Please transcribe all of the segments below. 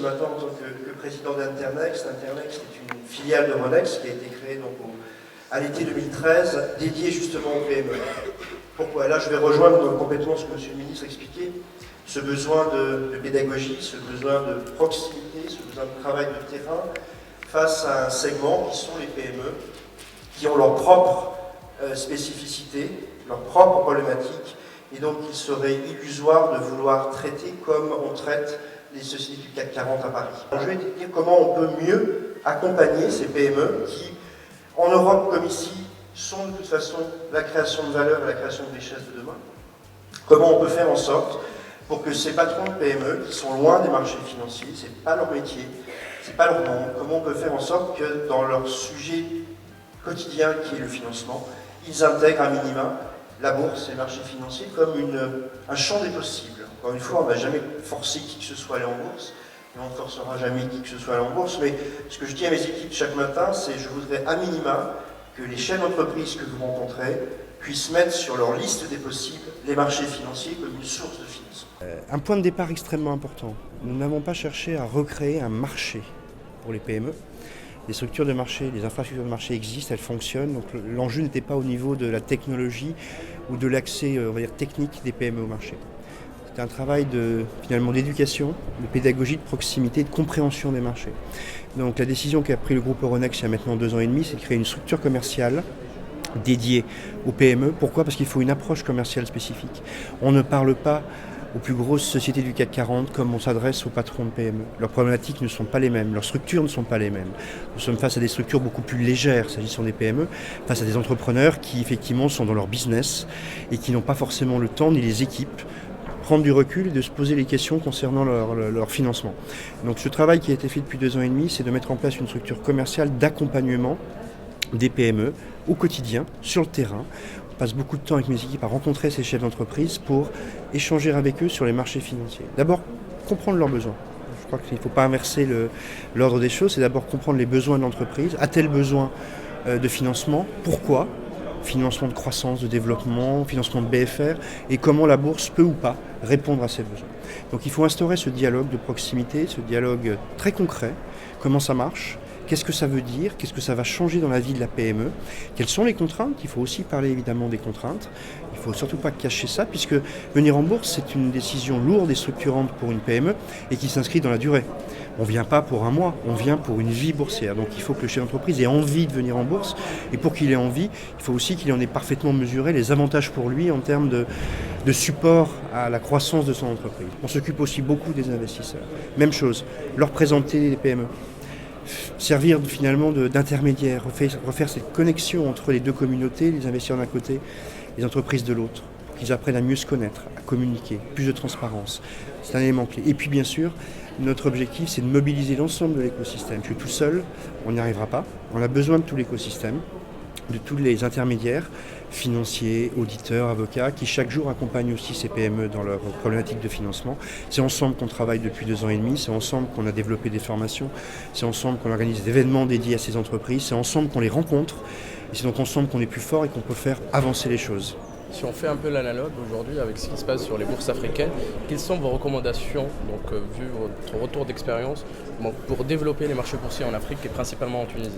matin en tant que président d'Internext. Internext est une filiale de Ronex qui a été créée donc à l'été 2013, dédiée justement aux PME. Pourquoi? Là, je vais rejoindre complètement ce que M. le ministre expliquait, ce besoin de pédagogie, ce besoin de proximité, ce besoin de travail de terrain face à un segment qui sont les PME, qui ont leur propre spécificité, leur propre problématique, et donc il serait illusoire de vouloir traiter comme on traite les sociétés du CAC 40 à Paris. Je vais dire comment on peut mieux accompagner ces PME qui, en Europe comme ici, sont de toute façon la création de valeur et la création de richesse de demain. Comment on peut faire en sorte pour que ces patrons de PME, qui sont loin des marchés financiers, c'est pas leur métier, c'est pas leur monde, comment on peut faire en sorte que dans leur sujet quotidien qui est le financement, ils intègrent à minima la bourse et les marchés financiers comme un champ des possibles. Encore une fois, on n'a jamais forcé qui que ce soit à aller en bourse, et on ne forcera jamais qui que ce soit à aller en bourse, mais ce que je dis à mes équipes chaque matin, c'est je voudrais à minima que les chefs d'entreprise que vous rencontrez puissent mettre sur leur liste des possibles les marchés financiers comme une source de financement. Un point de départ extrêmement important. Nous n'avons pas cherché à recréer un marché pour les PME. Les structures de marché, les infrastructures de marché existent, elles fonctionnent. Donc l'enjeu n'était pas au niveau de la technologie ou de l'accès, on va dire, technique des PME au marché. C'était un travail finalement d'éducation, de pédagogie, de proximité, de compréhension des marchés. Donc la décision qu'a pris le groupe Euronext il y a maintenant 2 ans et demi, c'est de créer une structure commerciale dédiée aux PME. Pourquoi? Parce qu'il faut une approche commerciale spécifique. On ne parle pas aux plus grosses sociétés du CAC 40 comme on s'adresse aux patrons de PME. Leurs problématiques ne sont pas les mêmes, leurs structures ne sont pas les mêmes. Nous sommes face à des structures beaucoup plus légères s'agissant des PME, face à des entrepreneurs qui effectivement sont dans leur business et qui n'ont pas forcément le temps ni les équipes prendre du recul et de se poser les questions concernant leur financement. Donc ce travail qui a été fait depuis 2 ans et demi, c'est de mettre en place une structure commerciale d'accompagnement des PME au quotidien, sur le terrain. On passe beaucoup de temps avec mes équipes à rencontrer ces chefs d'entreprise pour échanger avec eux sur les marchés financiers. D'abord, comprendre leurs besoins. Je crois qu'il ne faut pas inverser l'ordre des choses, c'est d'abord comprendre les besoins de l'entreprise. A-t-elle besoin de financement? Pourquoi? Financement de croissance, de développement, financement de BFR, et comment la bourse peut ou pas répondre à ces besoins. Donc il faut instaurer ce dialogue de proximité, ce dialogue très concret. Comment ça marche? Qu'est-ce que ça veut dire? Qu'est-ce que ça va changer dans la vie de la PME? Quelles sont les contraintes? Il faut aussi parler évidemment des contraintes. Il ne faut surtout pas cacher ça, puisque venir en bourse, c'est une décision lourde et structurante pour une PME et qui s'inscrit dans la durée. On ne vient pas pour un mois, on vient pour une vie boursière. Donc il faut que le chef d'entreprise ait envie de venir en bourse. Et pour qu'il ait envie, il faut aussi qu'il en ait parfaitement mesuré les avantages pour lui en termes de support à la croissance de son entreprise. On s'occupe aussi beaucoup des investisseurs. Même chose, leur présenter les PME. Servir finalement d'intermédiaire, refaire cette connexion entre les deux communautés, les investisseurs d'un côté, les entreprises de l'autre, pour qu'ils apprennent à mieux se connaître, à communiquer, plus de transparence. C'est un élément clé. Et puis bien sûr, notre objectif, c'est de mobiliser l'ensemble de l'écosystème. Parce que tout seul, on n'y arrivera pas. On a besoin de tout l'écosystème, de tous les intermédiaires, financiers, auditeurs, avocats, qui chaque jour accompagnent aussi ces PME dans leurs problématiques de financement. C'est ensemble qu'on travaille depuis 2 ans et demi, c'est ensemble qu'on a développé des formations, c'est ensemble qu'on organise des événements dédiés à ces entreprises, c'est ensemble qu'on les rencontre, et c'est donc ensemble qu'on est plus fort et qu'on peut faire avancer les choses. Si on fait un peu l'analogue aujourd'hui avec ce qui se passe sur les bourses africaines, quelles sont vos recommandations, donc, vu votre retour d'expérience, pour développer les marchés boursiers en Afrique et principalement en Tunisie?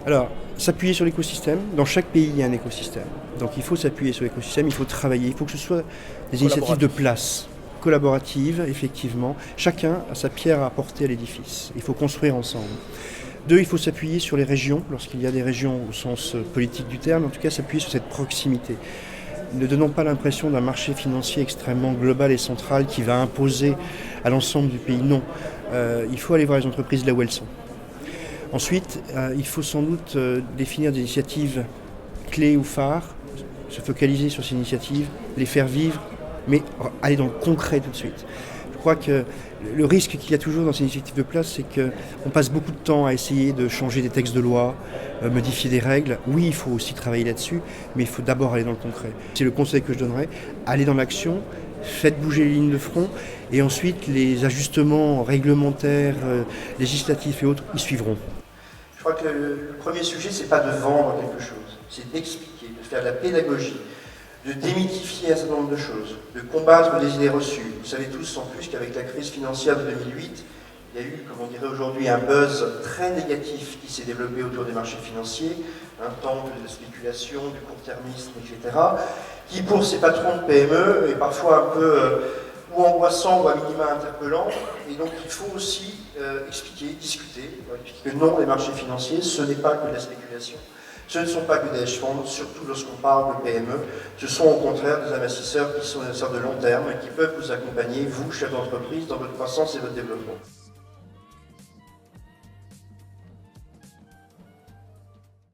Alors, s'appuyer sur l'écosystème. Dans chaque pays, il y a un écosystème. Donc il faut s'appuyer sur l'écosystème, il faut travailler, il faut que ce soit des initiatives de place, collaboratives, effectivement. Chacun a sa pierre à apporter à l'édifice. Il faut construire ensemble. 2, il faut s'appuyer sur les régions, lorsqu'il y a des régions au sens politique du terme, en tout cas s'appuyer sur cette proximité. Ne donnons pas l'impression d'un marché financier extrêmement global et central qui va imposer à l'ensemble du pays. Non, il faut aller voir les entreprises là où elles sont. Ensuite, il faut sans doute définir des initiatives clés ou phares, se focaliser sur ces initiatives, les faire vivre, mais aller dans le concret tout de suite. Je crois que le risque qu'il y a toujours dans ces initiatives de place, c'est qu'on passe beaucoup de temps à essayer de changer des textes de loi, modifier des règles. Oui, il faut aussi travailler là-dessus, mais il faut d'abord aller dans le concret. C'est le conseil que je donnerais, aller dans l'action, faites bouger les lignes de front, et ensuite les ajustements réglementaires, législatifs et autres, ils suivront. Je crois que le premier sujet, c'est pas de vendre quelque chose, c'est d'expliquer, de faire de la pédagogie, de démythifier un certain nombre de choses, de combattre les idées reçues. Vous savez tous, en plus, qu'avec la crise financière de 2008, il y a eu, comme on dirait aujourd'hui, un buzz très négatif qui s'est développé autour des marchés financiers, un temple de spéculation, du court-termisme, etc., qui pour ces patrons de PME est parfois un peu ou angoissant ou à minima interpellant, et donc il faut aussi expliquer, discuter, que non, les marchés financiers, ce n'est pas que de la spéculation, ce ne sont pas que des hedge funds, surtout lorsqu'on parle de PME, ce sont au contraire des investisseurs qui sont des investisseurs de long terme et qui peuvent vous accompagner, vous, chef d'entreprise, dans votre croissance et votre développement.